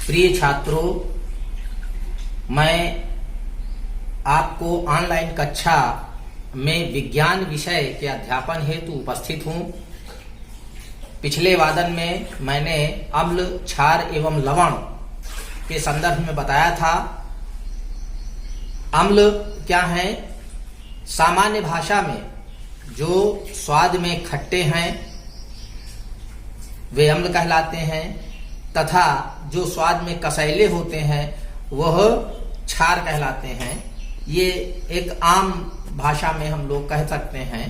प्रिय छात्रों, मैं आपको ऑनलाइन कक्षा में विज्ञान विषय के अध्यापन हेतु उपस्थित हूँ। पिछले वादन में मैंने अम्ल, क्षार एवं लवण के संदर्भ में बताया था। अम्ल क्या है? सामान्य भाषा में जो स्वाद में खट्टे हैं वे अम्ल कहलाते हैं, तथा जो स्वाद में कसैले होते हैं वह क्षार कहलाते हैं। ये एक आम भाषा में हम लोग कह सकते हैं।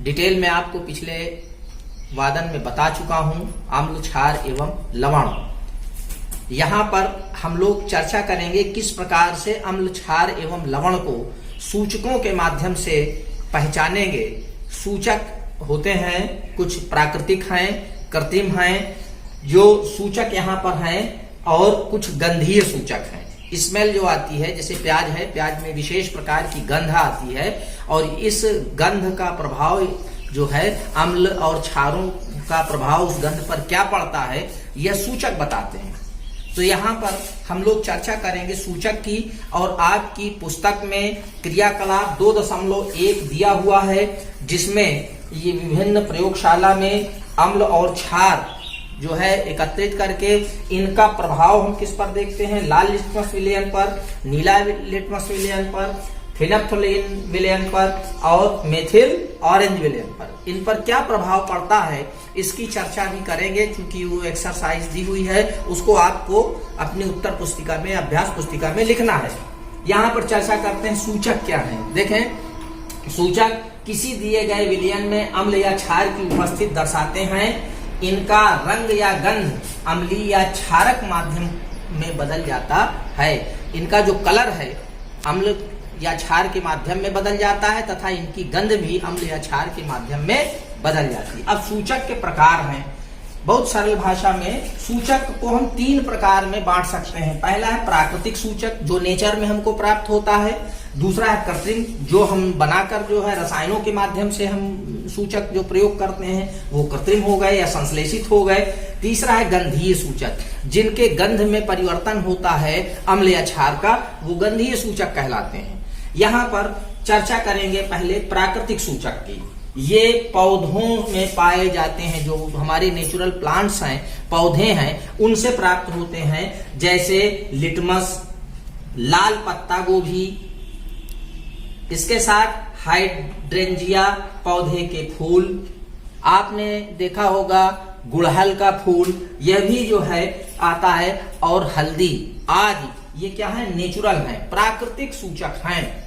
डिटेल में आपको पिछले वादन में बता चुका हूं, अम्ल, क्षार एवं लवण। यहाँ पर हम लोग चर्चा करेंगे किस प्रकार से अम्ल, क्षार एवं लवण को सूचकों के माध्यम से पहचानेंगे। सूचक होते हैं, कुछ प्राकृतिक हैं, कृत्रिम हैं, जो सूचक यहाँ पर हैं, और कुछ गंधीय सूचक हैं। स्मेल जो आती है, जैसे प्याज है, प्याज में विशेष प्रकार की गंध आती है, और इस गंध का प्रभाव जो है, अम्ल और क्षारों का प्रभाव उस गंध पर क्या पड़ता है, यह सूचक बताते हैं। तो यहाँ पर हम लोग चर्चा करेंगे सूचक की, और आपकी पुस्तक में क्रियाकलाप 2.1 दिया हुआ है, जिसमें ये विभिन्न प्रयोगशाला में अम्ल और क्षार जो है एकत्रित करके इनका प्रभाव हम किस पर देखते हैं, लाल लिटमस विलयन पर, नीला लिटमस विलयन पर, फिनोल्फथालीन विलयन पर और मेथिल ऑरेंज विलयन पर। इन पर क्या प्रभाव पड़ता है इसकी चर्चा भी करेंगे, क्योंकि वो एक्सरसाइज दी हुई है, उसको आपको अपनी उत्तर पुस्तिका में, अभ्यास पुस्तिका में लिखना है। यहाँ पर चर्चा करते हैं सूचक क्या है। देखें, सूचक किसी दिए गए विलयन में अम्ल या क्षार की उपस्थिति दर्शाते हैं। इनका रंग या गंध अम्लीय या क्षारक माध्यम में बदल जाता है। इनका जो कलर है अम्ल या क्षार के माध्यम में बदल जाता है, तथा इनकी गंध भी अम्ल या क्षार के माध्यम में बदल जाती है। अब सूचक के प्रकार हैं। बहुत सरल भाषा में सूचक को हम 3 प्रकार में बांट सकते हैं। पहला है प्राकृतिक सूचक, जो नेचर में हमको प्राप्त होता है। दूसरा है कृत्रिम, जो हम बनाकर जो है रसायनों के माध्यम से हम सूचक जो प्रयोग करते हैं वो कृत्रिम हो गए या संश्लेषित हो गए। तीसरा है गंधीय सूचक, जिनके गंध में परिवर्तन होता है अम्ल या क्षार का, वो गंधीय सूचक कहलाते हैं। यहाँ पर चर्चा करेंगे पहले प्राकृतिक सूचक की। ये पौधों में पाए जाते हैं, जो हमारे नेचुरल प्लांट्स हैं, पौधे हैं, उनसे प्राप्त होते हैं। जैसे लिटमस, लाल पत्ता गोभी, इसके साथ हाइड्रेंजिया पौधे के फूल, आपने देखा होगा गुड़हल का फूल, यह भी जो है आता है, और हल्दी आदि, ये क्या है, नेचुरल है, प्राकृतिक सूचक हैं।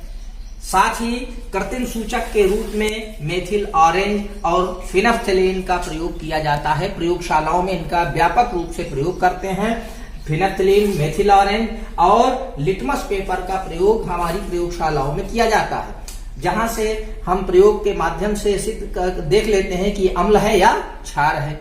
साथ ही कृत्रिम सूचक के रूप में मेथिल ऑरेंज और फिनोल्फथालीन का प्रयोग किया जाता है। प्रयोगशालाओं में इनका व्यापक रूप से प्रयोग करते हैं। फिनोल्फथालीन, मेथिल ऑरेंज और लिटमस पेपर का प्रयोग हमारी प्रयोगशालाओं में किया जाता है, जहां से हम प्रयोग के माध्यम से सिद्ध देख लेते हैं कि अम्ल है या क्षार है।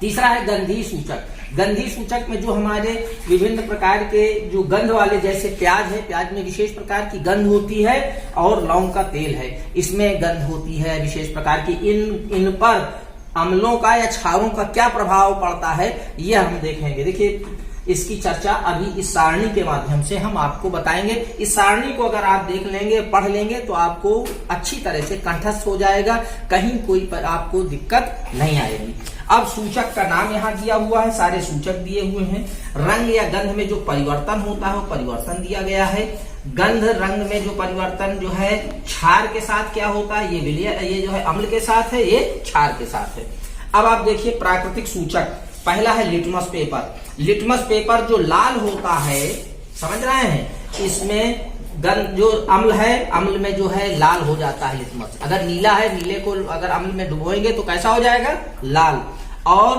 तीसरा है गंधीय सूचक। गंधीय सूचक में जो हमारे विभिन्न प्रकार के जो गंध वाले, जैसे प्याज है, प्याज में विशेष प्रकार की गंध होती है, और लौंग का तेल है, इसमें गंध होती है विशेष प्रकार की। इन पर अम्लों का या क्षारों का क्या प्रभाव पड़ता है, यह हम देखेंगे। देखिए, इसकी चर्चा अभी इस सारणी के माध्यम से हम आपको बताएंगे। इस सारणी को अगर आप देख लेंगे, पढ़ लेंगे, तो आपको अच्छी तरह से कंठस्थ हो जाएगा, कहीं कोई पर आपको दिक्कत नहीं आएगी। अब सूचक का नाम यहाँ दिया हुआ है, सारे सूचक दिए हुए हैं। रंग या गंध में जो परिवर्तन होता है वो परिवर्तन दिया गया है। गंध, रंग में जो परिवर्तन जो है क्षार के साथ क्या होता है, ये जो है अम्ल के साथ है, ये क्षार के साथ है। अब आप देखिए प्राकृतिक सूचक। पहला है लिटमस पेपर। लिटमस पेपर जो लाल होता है, समझ रहे हैं, इसमें गंध जो अम्ल है, अम्ल में जो है लाल हो जाता है लिटमस। अगर नीला है, नीले को अगर अम्ल में डुबोएंगे तो कैसा हो जाएगा, लाल। और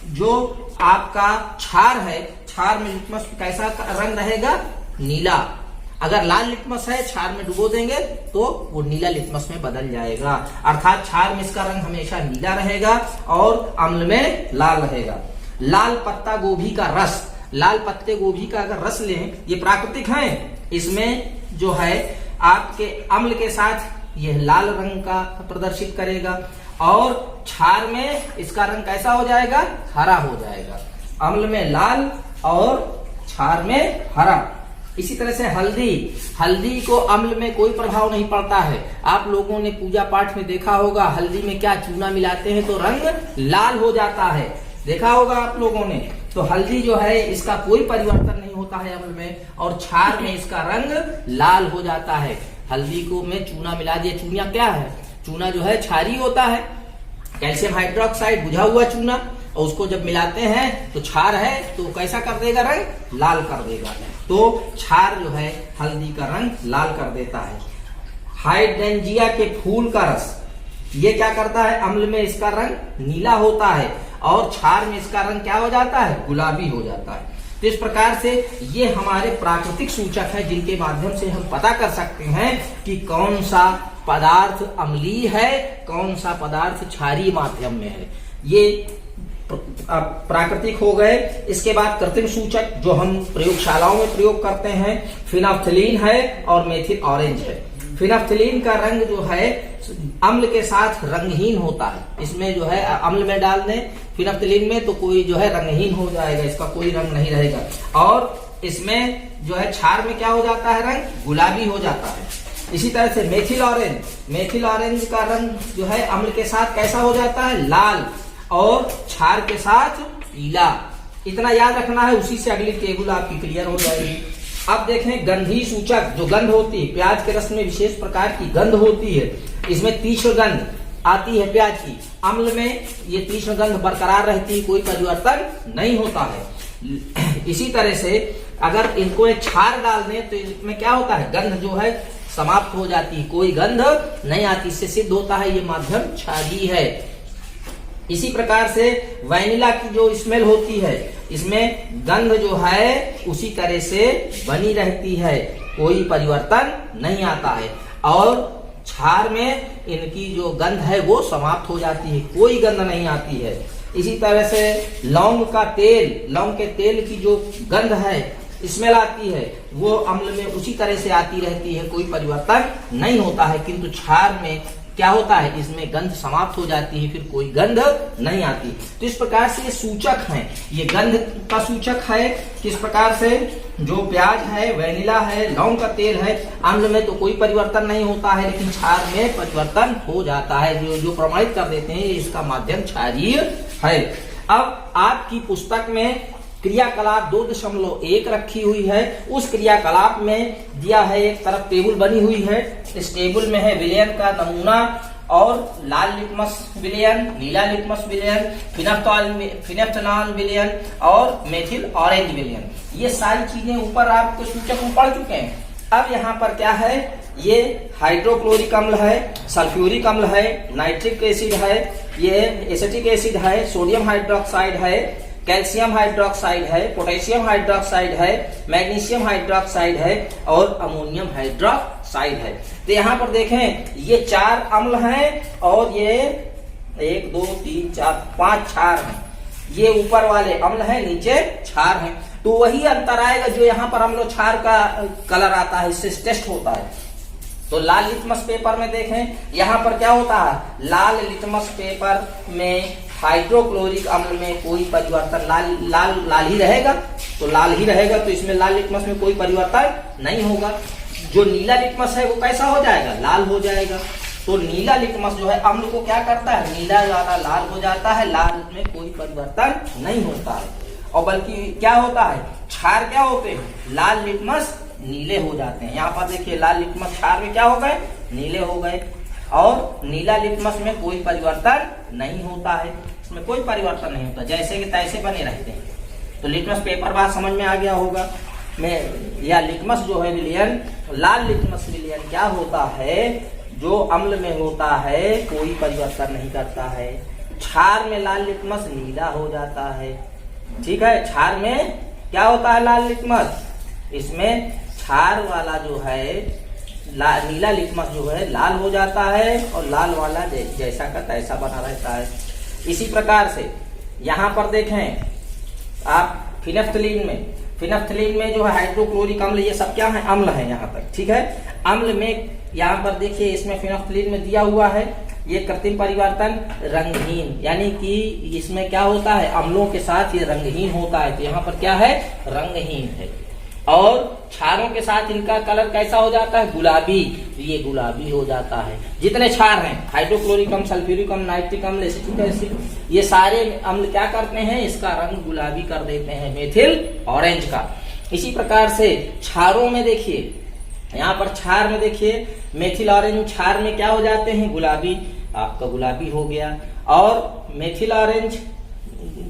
जो आपका क्षार है, क्षार में लिटमस कैसा रंग रहेगा, नीला। अगर लाल लिटमस है, क्षार में डुबो देंगे तो वो नीला लिटमस में बदल जाएगा। अर्थात क्षार में इसका रंग हमेशा नीला रहेगा और अम्ल में लाल रहेगा। लाल पत्ता गोभी का रस, लाल पत्ते गोभी का अगर रस लें, ये प्राकृतिक है, इसमें जो है आपके अम्ल के साथ यह लाल रंग का प्रदर्शित करेगा, और क्षार में इसका रंग कैसा हो जाएगा, हरा हो जाएगा। अम्ल में लाल, और क्षार में हरा। इसी तरह से हल्दी को अम्ल में कोई प्रभाव नहीं पड़ता है। आप लोगों ने पूजा पाठ में देखा होगा, हल्दी में क्या चूना मिलाते हैं तो रंग लाल हो जाता है, देखा होगा आप लोगों ने। तो हल्दी जो है इसका कोई परिवर्तन नहीं होता है अम्ल में, और क्षार में इसका रंग लाल हो जाता है। हल्दी को में चूना मिला दिया। चूना क्या है? चूना जो है क्षारीय होता है, कैल्शियम हाइड्रोक्साइड बुझा हुआ चूना, और उसको जब मिलाते हैं तो क्षार है तो कैसा कर देगा? रंग लाल कर देगा। तो क्षार जो है हल्दी का रंग लाल कर देता है। हाइड्रेंजिया के फूल का रस, ये क्या करता है? अम्ल में इसका रंग नीला होता है और क्षार में इसका रंग क्या हो जाता है? गुलाबी हो जाता है। तो इस प्रकार से ये हमारे प्राकृतिक सूचक हैं जिनके माध्यम से हम पता कर सकते हैं कि कौन सा पदार्थ अम्लीय है, कौन सा पदार्थ क्षारीय माध्यम में है। ये प्राकृतिक हो गए। इसके बाद कृत्रिम सूचक जो हम प्रयोगशालाओं में प्रयोग करते हैं, फिनाफ्थलीन है और मेथिल ऑरेंज है। फिनाफ्थलीन का रंग जो है अम्ल के साथ रंगहीन होता है। इसमें जो है अम्ल में डाल दें फिनाफ्थलीन में तो कोई जो है रंगहीन हो जाएगा, इसका कोई रंग नहीं रहेगा। और इसमें जो है क्षार में क्या हो जाता है? रंग गुलाबी हो जाता है। इसी तरह से मेथिल ऑरेंज का रंग जो है अम्ल के साथ कैसा हो जाता है? लाल, और क्षार के साथ पीला। इतना याद रखना है, उसी से अगली टेबल आपकी क्लियर हो जाएगी। अब देखें गंधीय सूचक, जो गंध होती है, प्याज के रस में विशेष प्रकार की गंध होती है। इसमें तीक्ष्ण गंध आती है प्याज की। अम्ल में ये तीक्ष्ण गंध बरकरार रहती है, कोई परिवर्तन नहीं होता है। इसी तरह से अगर इनको एक क्षार डाल दें तो इसमें क्या होता है? गंध जो है समाप्त हो जाती है, कोई गंध नहीं आती। इससे सिद्ध होता है ये माध्यम क्षारीय है। इसी प्रकार से वैनिला की जो स्मेल होती है, इसमें गंध जो है उसी तरह से बनी रहती है, कोई परिवर्तन नहीं आता है। और क्षार में इनकी जो गंध है वो समाप्त हो जाती है, कोई गंध नहीं आती है। इसी तरह से लौंग के तेल की जो गंध है, स्मेल आती है, वो अम्ल में उसी तरह से आती रहती है, कोई परिवर्तन नहीं होता है। किंतु क्षार में क्या होता है? इसमें गंध समाप्त हो जाती है, फिर कोई गंध नहीं आती। तो इस प्रकार से ये सूचक हैं। ये गंध का सूचक है किस प्रकार से? जो प्याज है, वैनिला है, लौंग का तेल है, अम्ल में तो कोई परिवर्तन नहीं होता है, लेकिन क्षार में परिवर्तन हो जाता है, जो प्रमाणित कर देते हैं इसका माध्यम क्षारीय है। अब आपकी पुस्तक में क्रियाकलाप 2.1 रखी हुई है। उस क्रियाकलाप में दिया है, एक तरफ टेबल बनी हुई है। इस टेबल में है विलयन का नमूना और लाल लिटमस विलयन, नीला लिटमस विलयन, फिनेफ्थनॉल विलयन और मेथिल ऑरेंज विलयन। ये सारी चीजें ऊपर आपको सूचक में पढ़ चुके हैं। अब यहाँ पर क्या है? ये हाइड्रोक्लोरिक अम्ल है, सल्फ्यूरिक अम्ल है, नाइट्रिक एसिड है, ये एसिटिक एसिड है, सोडियम हाइड्रोक्साइड है, कैल्शियम हाइड्रोक्साइड है, पोटेशियम हाइड्रोक्साइड है, मैग्नीशियम हाइड्रोक्साइड है और अमोनियम हाइड्रोक्साइड है। तो यहाँ पर देखें ये 4 अम्ल हैं और ये 1 2 3 4 5 क्षार हैं। ये ऊपर वाले अम्ल हैं, नीचे क्षार हैं। तो वही अंतर आएगा जो यहाँ पर अम्ल क्षार का कलर आता है, इससे टेस्ट होता है। तो लाल लिटमस पेपर में देखें, यहाँ पर क्या होता है? लाल लिटमस पेपर में हाइड्रोक्लोरिक अम्ल में कोई परिवर्तन, लाल ही रहेगा, तो लाल ही रहेगा, तो इसमें लाल लिटमस में कोई परिवर्तन नहीं होगा। जो नीला लिटमस है वो कैसा हो जाएगा? लाल हो जाएगा। तो नीला लिटमस जो है अम्ल को क्या करता है? नीला ज्यादा लाल हो जाता है, लाल में कोई परिवर्तन नहीं होता है। और बल्कि क्या होता है? क्षार क्या होते हैं? लाल लिटमस नीले हो जाते हैं। यहाँ पर देखिए लाल लिटमस क्षार में क्या हो गए? नीले हो गए। और नीला लिटमस में कोई परिवर्तन नहीं होता है, इसमें कोई परिवर्तन नहीं होता, जैसे कि तैसे बने रहते हैं। तो लिटमस पेपर बात समझ में आ गया होगा। या लिटमस जो है विलयन, लाल लिटमस विलयन क्या होता है? जो अम्ल में होता है कोई परिवर्तन नहीं करता है। क्षार में लाल लिटमस नीला हो जाता है, ठीक है। क्षार में क्या होता है? लाल लिटमस, इसमें क्षार वाला जो है नीला लिटमस जो है लाल हो जाता है और लाल वाला जैसा का तैसा बना रहता है। इसी प्रकार से यहाँ पर देखें आप फिनेफ्थलीन में जो है हाइड्रोक्लोरिक अम्ल, ये सब क्या है? अम्ल है यहाँ तक, ठीक है। अम्ल में यहाँ पर देखिए इसमें फिनोल्फ्थालीन में दिया हुआ है, ये कृत्रिम परिवर्तन रंगहीन, यानी कि इसमें क्या होता है, अम्लों के साथ ये रंगहीन होता है, तो यहाँ पर क्या है, रंगहीन है। और क्षारों के साथ इनका कलर कैसा हो जाता है, गुलाबी, तो ये गुलाबी हो जाता है। जितने क्षार हैं, हाइड्रोक्लोरिक अम्ल, सल्फ्यूरिक अम्ल, नाइट्रिक अम्ल, एसिटिक एसिड, ये सारे अम्ल क्या करते हैं, इसका रंग गुलाबी कर देते हैं, मेथिल ऑरेंज का। इसी प्रकार से क्षारों में देखिए, यहाँ पर क्षार में देखिए मेथिल ऑरेंज क्षार में क्या हो जाते हैं, गुलाबी, आपका गुलाबी हो गया। और मेथिल ऑरेंज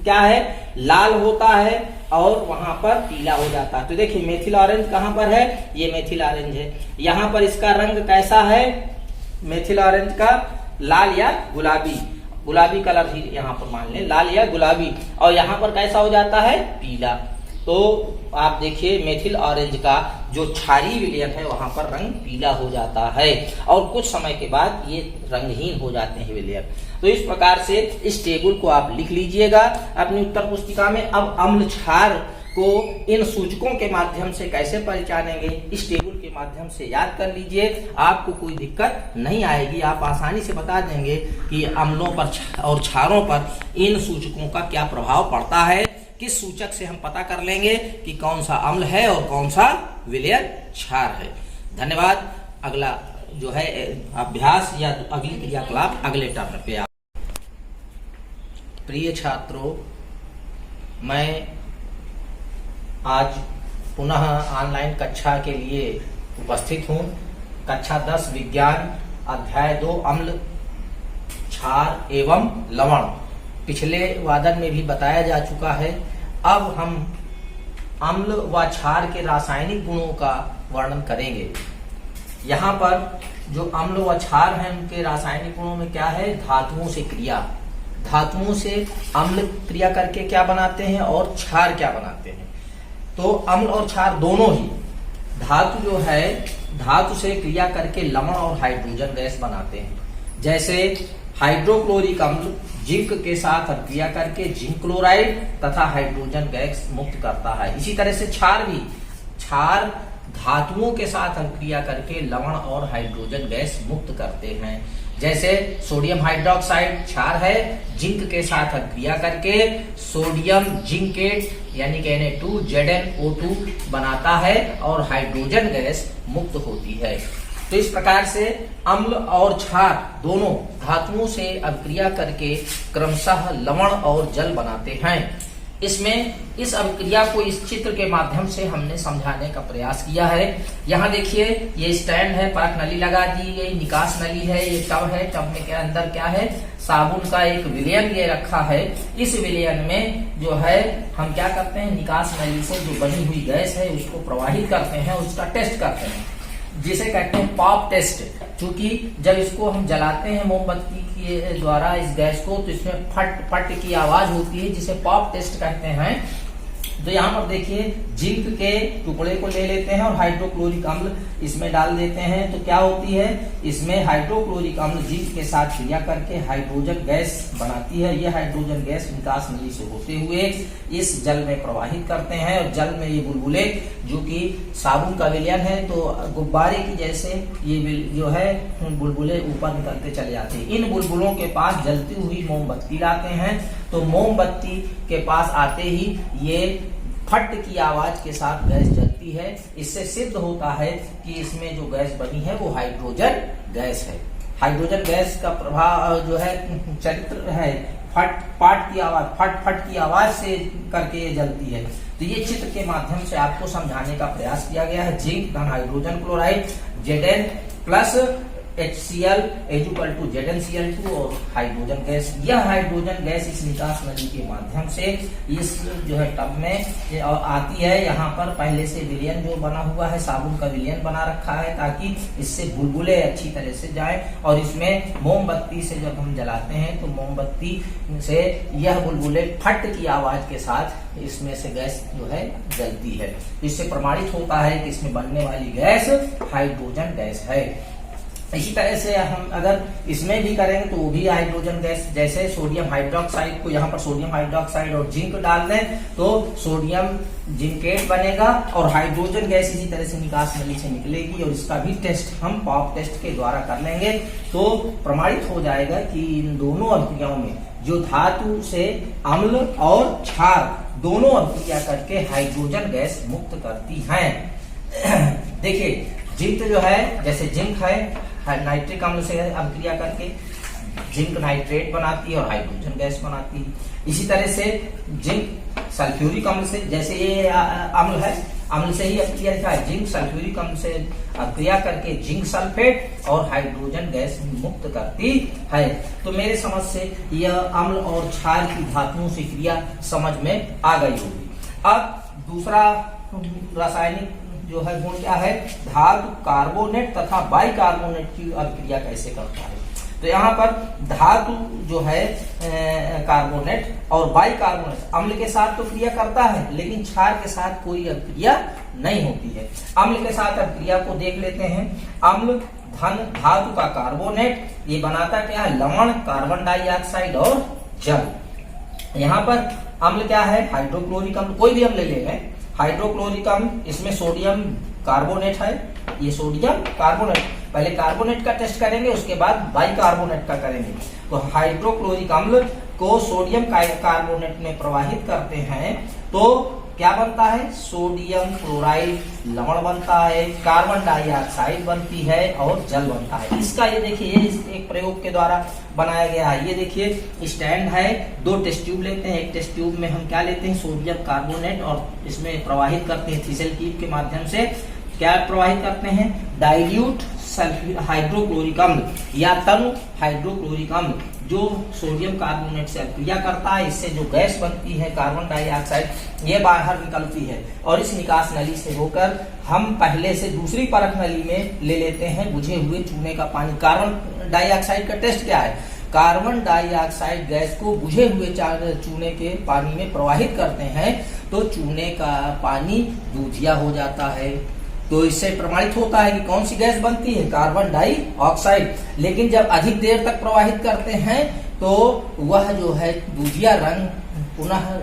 क्या है, लाल होता है और वहां पर पीला हो जाता है। तो देखिए मेथिल ऑरेंज कहां पर है, ये मेथिल ऑरेंज है। यहाँ पर इसका रंग कैसा है, मेथिल ऑरेंज का लाल या गुलाबी, गुलाबी कलर ही यहाँ पर मान लें, लाल या गुलाबी, और यहाँ पर कैसा हो जाता है, पीला। तो आप देखिए मेथिल ऑरेंज का जो क्षारीय विलयन है वहां पर रंग पीला हो जाता है और कुछ समय के बाद ये रंगहीन हो जाते हैं विलयन। तो इस प्रकार से इस टेबल को आप लिख लीजिएगा अपनी उत्तर पुस्तिका में। अब अम्ल क्षार को इन सूचकों के माध्यम से कैसे पहचानेंगे, इस टेबल के माध्यम से याद कर लीजिए, आपको कोई दिक्कत नहीं आएगी। आप आसानी से बता देंगे कि अम्लों पर और क्षारों पर इन सूचकों का क्या प्रभाव पड़ता है, किस सूचक से हम पता कर लेंगे कि कौन सा अम्ल है और कौन सा विलयन क्षार है। धन्यवाद। अगला जो है अभ्यास या अगली क्रियाकलाप अगले टर्म पे। प्रिय छात्रों, मैं आज पुनः ऑनलाइन कक्षा के लिए उपस्थित हूँ। कक्षा 10 विज्ञान अध्याय 2 अम्ल क्षार एवं लवण पिछले वादन में भी बताया जा चुका है। अब हम अम्ल व क्षार के रासायनिक गुणों का वर्णन करेंगे। यहाँ पर जो अम्ल व क्षार हैं उनके रासायनिक गुणों में क्या है, धातुओं से क्रिया, धातुओं से अम्ल क्रिया करके क्या बनाते हैं और क्षार क्या बनाते हैं। तो अम्ल और क्षार दोनों ही धातु जो है, धातु से क्रिया करके लवण और हाइड्रोजन गैस बनाते हैं। जैसे हाइड्रोक्लोरिक अम्ल जिंक के साथ क्रिया करके जिंक क्लोराइड तथा हाइड्रोजन गैस मुक्त करता है। इसी तरह से क्षार भी, क्षार धातुओं के साथ क्रिया करके लवण और हाइड्रोजन गैस मुक्त करते हैं। जैसे सोडियम हाइड्रोक्साइड क्षार है, जिंक के साथ क्रिया करके सोडियम जिंकेट यानी कि Na2 ZnO2 बनाता है और हाइड्रोजन गैस मुक्त होती है। तो इस प्रकार से अम्ल और क्षार दोनों धातुओं से अभिक्रिया करके क्रमशः लवण और जल बनाते हैं। इसमें इस अभिक्रिया को इस चित्र के माध्यम से हमने समझाने का प्रयास किया है। यहाँ देखिए ये स्टैंड है, परख नली लगा दी गई, निकास नली है, ये टब है, टब में के अंदर क्या है, साबुन का एक विलयन ये रखा है। इस विलयन में जो है हम क्या करते हैं, निकास नली से जो बनी हुई गैस है उसको प्रवाहित करते हैं, उसका टेस्ट करते हैं, जिसे कहते हैं पॉप टेस्ट। क्योंकि जब इसको हम जलाते हैं मोमबत्ती के द्वारा इस गैस को, तो इसमें फट फट की आवाज होती है, जिसे पॉप टेस्ट कहते हैं। तो यहाँ पर देखिए जिंक के टुकड़े को ले लेते हैं और हाइड्रोक्लोरिक अम्ल इसमें डाल देते हैं। तो क्या होती है, इसमें हाइड्रोक्लोरिक अम्ल जिंक के साथ क्रिया करके हाइड्रोजन गैस बनाती है। यह हाइड्रोजन गैस निकास नली से होते हुए इस जल में प्रवाहित करते हैं और जल में ये बुलबुले, जो कि साबुन का विलयन है, तो गुब्बारे की जैसे ये जो है बुलबुले ऊपर निकलते चले जाते हैं। इन बुलबुलों के पास जलती हुई मोमबत्ती लाते हैं, तो मोमबत्ती के पास आते ही ये फट की आवाज के साथ गैस जलती है। इससे सिद्ध होता है कि इसमें जो गैस बनी है वो हाइड्रोजन गैस है। हाइड्रोजन गैस का प्रभाव जो है चरित्र है फट फट की आवाज, फट फट की आवाज से करके ये जलती है। तो ये चित्र के माध्यम से आपको समझाने का प्रयास किया गया है। जिंक धन hydrogen chloride Zn plus HCl = ZnCl2 और हाइड्रोजन गैस। यह हाइड्रोजन गैस इस निकास नली के माध्यम से इस जो है टब में आती है। यहाँ पर पहले से विलयन जो बना हुआ है, साबुन का विलयन बना रखा है, ताकि इससे बुलबुले अच्छी तरह से जाए। और इसमें मोमबत्ती से जब हम जलाते हैं तो मोमबत्ती से यह बुलबुले फट की आवाज के साथ इसमें से गैस जो है जलती है। इससे प्रमाणित होता है कि इसमें बनने वाली गैस हाइड्रोजन गैस है। इसी तरह से हम अगर इसमें भी करेंगे तो वो भी हाइड्रोजन गैस, जैसे सोडियम हाइड्रोक्साइड को यहाँ पर सोडियम हाइड्रोक्साइड और जिंक डाल दें तो सोडियम जिंकेट बनेगा और हाइड्रोजन गैस इसी तरह से निकास नली से निकलेगी। और इसका भी टेस्ट हम पॉप टेस्ट के द्वारा कर लेंगे तो प्रमाणित हो जाएगा कि इन दोनों अभिक्रियाओं में जो धातु से अम्ल और क्षार दोनों अभिक्रिया करके हाइड्रोजन गैस मुक्त करती हैं। देखिए जिंक जो है, जैसे जिंक है नाइट्रिक अम्ल से अभिक्रिया करके जिंक नाइट्रेट बनाती है और हाइड्रोजन गैस बनाती है। इसी तरह से जिंक सल्फ्यूरिक अम्ल से, जैसे ये अम्ल है, अम्ल से ही अभिक्रिया लिखा है, जिंक सल्फ्यूरिक अम्ल से अभिक्रिया करके जिंक सल्फेट और हाइड्रोजन गैस मुक्त करती है। तो मेरे समझ से यह अम्ल और क्षार की धातुओं से क्रिया समझ में आ गई होगी। अब दूसरा रासायनिक जो है गुण क्या है, धातु कार्बोनेट तथा बाइकार्बोनेट की अभिक्रिया कैसे करता है। तो यहाँ पर धातु जो है कार्बोनेट और बाइकार्बोनेट अम्ल के साथ तो क्रिया करता है लेकिन क्षार के साथ कोई अभिक्रिया नहीं होती है। अम्ल के साथ अभिक्रिया को देख लेते हैं। अम्ल धन धातु का कार्बोनेट, ये बनाता क्या है, लवण, कार्बन डाइऑक्साइड और जल। यहाँ पर अम्ल क्या है, हाइड्रोक्लोरिक अम्ल, कोई भी अम्ल ले लेंगे, हाइड्रोक्लोरिक अम्ल, इसमें सोडियम कार्बोनेट है, ये सोडियम कार्बोनेट। पहले कार्बोनेट का टेस्ट करेंगे उसके बाद बाइकार्बोनेट का करेंगे। तो हाइड्रोक्लोरिक अम्ल को सोडियम कार्बोनेट में प्रवाहित करते हैं तो क्या बनता है, सोडियम क्लोराइड लवण बनता है, कार्बन डाइऑक्साइड बनती है और जल बनता है। इसका ये देखिए, ये एक प्रयोग के द्वारा बनाया गया है। ये देखिए स्टैंड है, दो टेस्ट ट्यूब लेते हैं, एक टेस्ट ट्यूब में हम क्या लेते हैं, सोडियम कार्बोनेट, और इसमें प्रवाहित करते हैं थिसल ट्यूब के माध्यम से। क्या प्रवाहित करते हैं, डाइल्यूट हाइड्रोक्लोरिक अम्ल या तनु हाइड्रोक्लोरिक अम्ल, जो सोडियम कार्बोनेट से अभिक्रिया करता है। इससे जो गैस बनती है कार्बन डाइऑक्साइड, ये बाहर निकलती है और इस निकास नली से होकर हम पहले से दूसरी परख नली में ले लेते हैं बुझे हुए चूने का पानी। कार्बन डाइऑक्साइड का टेस्ट क्या है, कार्बन डाइऑक्साइड गैस को बुझे हुए चूने के पानी में प्रवाहित करते हैं तो चूने का पानी दूधिया हो जाता है। तो इससे प्रमाणित होता है कि कौन सी गैस बनती है, कार्बन डाइऑक्साइड। लेकिन जब अधिक देर तक प्रवाहित करते हैं तो वह जो है दूधिया रंग पुनः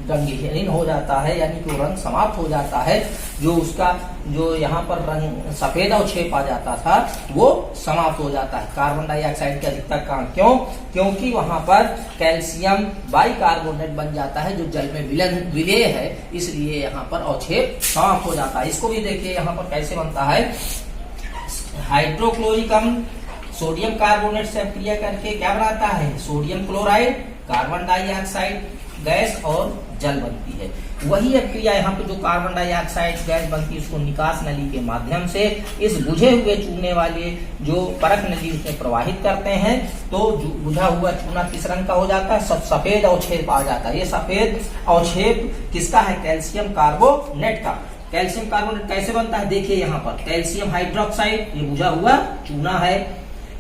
रंगहीन हो जाता है, यानी कि रंग समाप्त हो जाता है। जो उसका जो यहाँ पर रंग सफेद अवक्षेप आ जाता था वो समाप्त हो जाता है कार्बन डाइऑक्साइड के अधिकतर कारण। क्यों, क्योंकि वहां पर कैल्शियम बाइकार्बोनेट बन जाता है जो जल में विलेय है, इसलिए यहाँ पर अवक्षेप समाप्त हो जाता है। इसको भी देखिए यहाँ पर कैसे बनता है, हाइड्रोक्लोरिक अम्ल सोडियम कार्बोनेट से अभिक्रिया करके क्या बनाता है, sodium chloride, carbon dioxide gas और जल बनती है। वही अभिक्रिया यहाँ पे जो कार्बन डाइऑक्साइड गैस बनती है उसको निकास नली के माध्यम से इस बुझे हुए चूने वाले जो परख नली उसमें प्रवाहित करते हैं तो बुझा हुआ चूना किस रंग का हो जाता है, सफेद अवक्षेप आ जाता है। ये सफेद अवक्षेप किसका है, कैल्शियम कार्बोनेट का। कैल्शियम कार्बोनेट कैसे बनता है, देखिए यहाँ पर कैल्शियम हाइड्रोक्साइड, ये बुझा हुआ चूना है,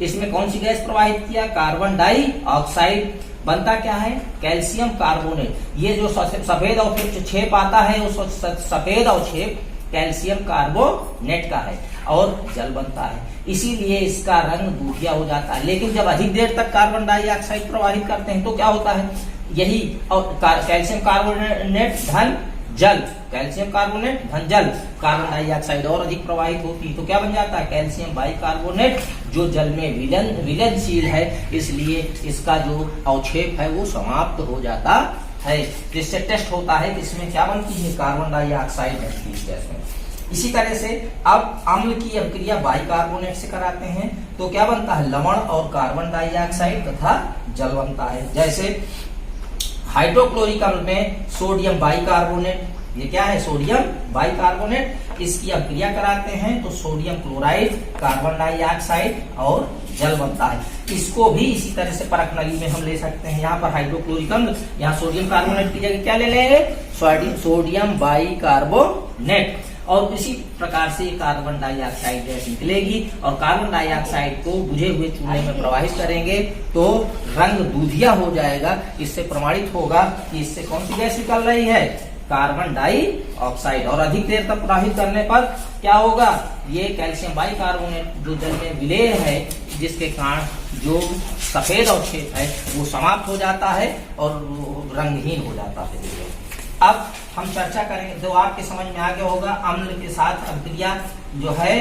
इसमें कौन सी गैस प्रवाहित किया, कार्बन डाइऑक्साइड। बनता क्या है, कैल्शियम कार्बोनेट। ये जो सफेद अवक्षेप आता है वो सफेद अवक्षेप कैल्शियम कार्बोनेट का है और जल बनता है, इसीलिए इसका रंग दूधिया हो जाता है। लेकिन जब अधिक देर तक कार्बन डाइऑक्साइड प्रवाहित करते हैं तो क्या होता है, यही कैल्शियम कार्बोनेट धन जल, कैल्शियम कार्बोनेट धन जल, कार्बन डाइऑक्साइड और अधिक प्रवाहित होती है तो क्या बन जाता है, कैल्शियम बाइकार्बोनेट, जो जल में विलयनशील है, इसलिए इसका जो अवक्षेप है वो समाप्त हो जाता है। जिससे टेस्ट होता है कि इसमें क्या बनती है, कार्बन डाइऑक्साइड बनती है गैस में। इसी तरह से अब अम्ल की अभिक्रिया बाइकार्बोनेट से कराते हैं तो क्या बनता है, लवण और कार्बन डाइऑक्साइड तथा जल बनता है। जैसे हाइड्रोक्लोरिक अम्ल में सोडियम बाइकार्बोनेट, ये क्या है, सोडियम बाइकार्बोनेट, इसकी अभिक्रिया कराते हैं तो सोडियम क्लोराइड, कार्बन डाइऑक्साइड और जल बनता है। इसको भी इसी तरह से परख नली में हम ले सकते हैं। यहाँ पर हाइड्रोक्लोरिक अम्ल, यहाँ सोडियम कार्बोनेट की जगह क्या ले लेंगे, सोडियम बाइकार्बोनेट, और इसी प्रकार से कार्बन डाइऑक्साइड गैस निकलेगी और कार्बन डाइऑक्साइड को बुझे हुए चूने में प्रवाहित करेंगे तो रंग दूधिया हो जाएगा। इससे प्रमाणित होगा कि इससे कौन सी गैस निकल रही है, कार्बन डाइऑक्साइड, और अधिक देर तक प्रवाहित करने पर क्या होगा, ये कैल्शियम बाइकार्बोनेट जो जल में विलेय है, जिसके कारण जो सफेद अवक्षेप है वो समाप्त हो जाता है और रंगहीन हो जाता है। अब हम चर्चा करेंगे, जो आपके समझ में आ गया होगा, अम्ल के साथ अभिक्रिया जो है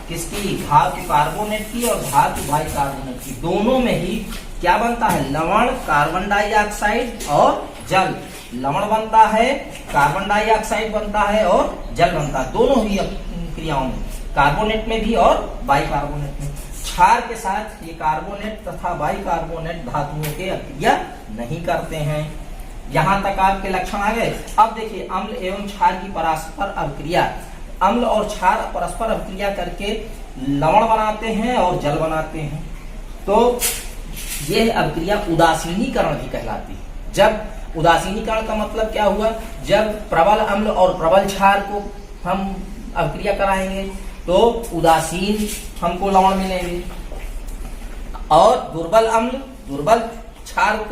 किसकी, धातु कार्बोनेट की और धातु बाइकार्बोनेट की, दोनों में ही क्या बनता है, लवण, कार्बन डाइऑक्साइड और जल। लवण बनता है, कार्बन डाइऑक्साइड बनता है और जल बनता है, दोनों ही क्रियाओं में, कार्बोनेट में भी और बाइकार्बोनेट में। क्षार के साथ ये कार्बोनेट तथा बाइकार्बोनेट धातुओं के अभिक्रिया नहीं करते हैं। यहां तक आपके लक्षण आ गए। अब देखिए अम्ल एवं क्षार की परस्पर अभिक्रिया, अम्ल और क्षार परस्पर अभिक्रिया करके लवण बनाते हैं और जल बनाते हैं, तो यह अभिक्रिया उदासीनीकरण भी कहलाती है। जब उदासीनीकरण का मतलब क्या हुआ, जब प्रबल अम्ल और प्रबल क्षार को हम अभिक्रिया कराएंगे तो उदासीन हमको लवण मिलेंगे, और दुर्बल अम्ल दुर्बल क्षारक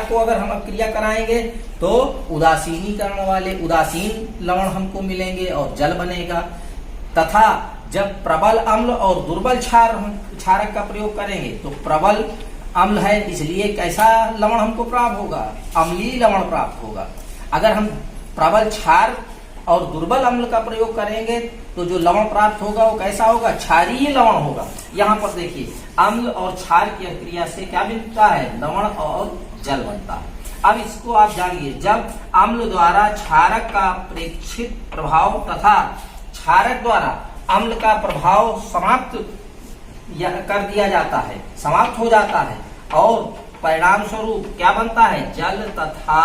को अगर हम अभिक्रिया कराएंगे तो उदासीनीकरण वाले उदासीन लवण हमको मिलेंगे और जल बनेगा। तथा जब प्रबल अम्ल और दुर्बल क्षारक का प्रयोग करेंगे तो प्रबल अम्ल है इसलिए कैसा लवण हमको प्राप्त होगा, अम्लीय लवण प्राप्त होगा। अगर हम प्रबल क्षार और दुर्बल अम्ल का प्रयोग करेंगे तो जो लवण प्राप्त होगा वो कैसा होगा, क्षारीय लवण होगा। यहाँ पर देखिए अम्ल और क्षार की अभिक्रिया से क्या बनता है, लवण और जल बनता है। अब इसको आप जानिए, जब अम्ल द्वारा क्षारक का प्रेक्षित प्रभाव तथा क्षारक द्वारा अम्ल का प्रभाव समाप्त कर दिया जाता है, समाप्त हो जाता है, और परिणाम स्वरूप क्या बनता है, जल तथा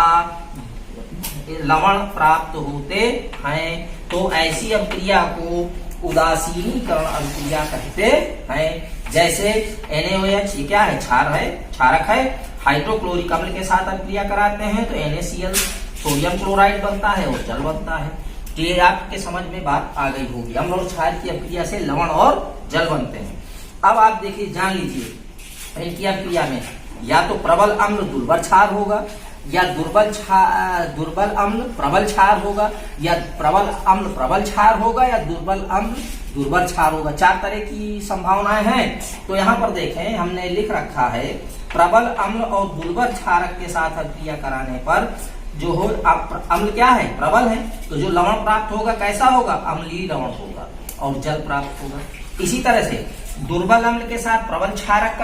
लवण प्राप्त होते हैं, तो ऐसी अभिक्रिया को उदासीनीकरण अभिक्रिया कहते हैं। जैसे NaOH ये क्या है, क्षारक है, हाइड्रोक्लोरिक अम्ल के साथ अभिक्रिया कराते हैं तो NaCl सोडियम क्लोराइड बनता है और जल बनता है। तो ये आपके समझ में बात आ गई होगी, अम्ल और क्षार की अभिक्रिया से लवण और जल बनते हैं। अब आप देखिए, जान लीजिए इनकी अभिक्रिया में या तो प्रबल अम्ल दुर्बल क्षार होगा, या दुर्बल अम्ल प्रबल क्षार होगा, या प्रबल अम्ल प्रबल क्षार होगा, या दुर्बल अम्ल दुर्बल क्षार होगा। 4 तरह की संभावनाएं हैं। तो यहाँ पर देखें हमने लिख रखा है, प्रबल अम्ल और दुर्बल क्षारक के साथ अभिक्रिया कराने पर जो हो, अम्ल क्या है, प्रबल है, तो जो लवण प्राप्त होगा कैसा होगा, अम्लीय लवण होगा और जल प्राप्त होगा। इसी तरह से दुर्बल अम्ल के साथ प्रबल क्षारक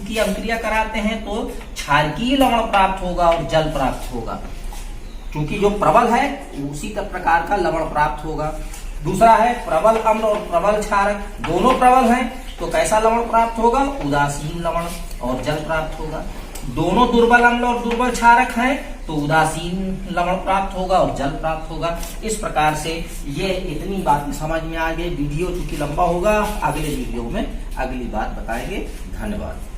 की अभिक्रिया कराते हैं तो क्षारकीय लवण प्राप्त होगा और जल प्राप्त होगा, क्योंकि जो प्रबल है उसी का प्रकार का लवण प्राप्त होगा। दूसरा है प्रबल अम्ल और प्रबल क्षारक, दोनों प्रबल हैं तो कैसा लवण प्राप्त होगा, उदासीन लवण और जल प्राप्त होगा। दोनों दुर्बल अम्ल और दुर्बल क्षारक हैं तो उदासीन लवण प्राप्त होगा और जल प्राप्त होगा। इस प्रकार से ये इतनी बातें समझ में आ गई। वीडियो चूंकि लंबा होगा, अगले वीडियो में अगली बात बताएंगे। धन्यवाद।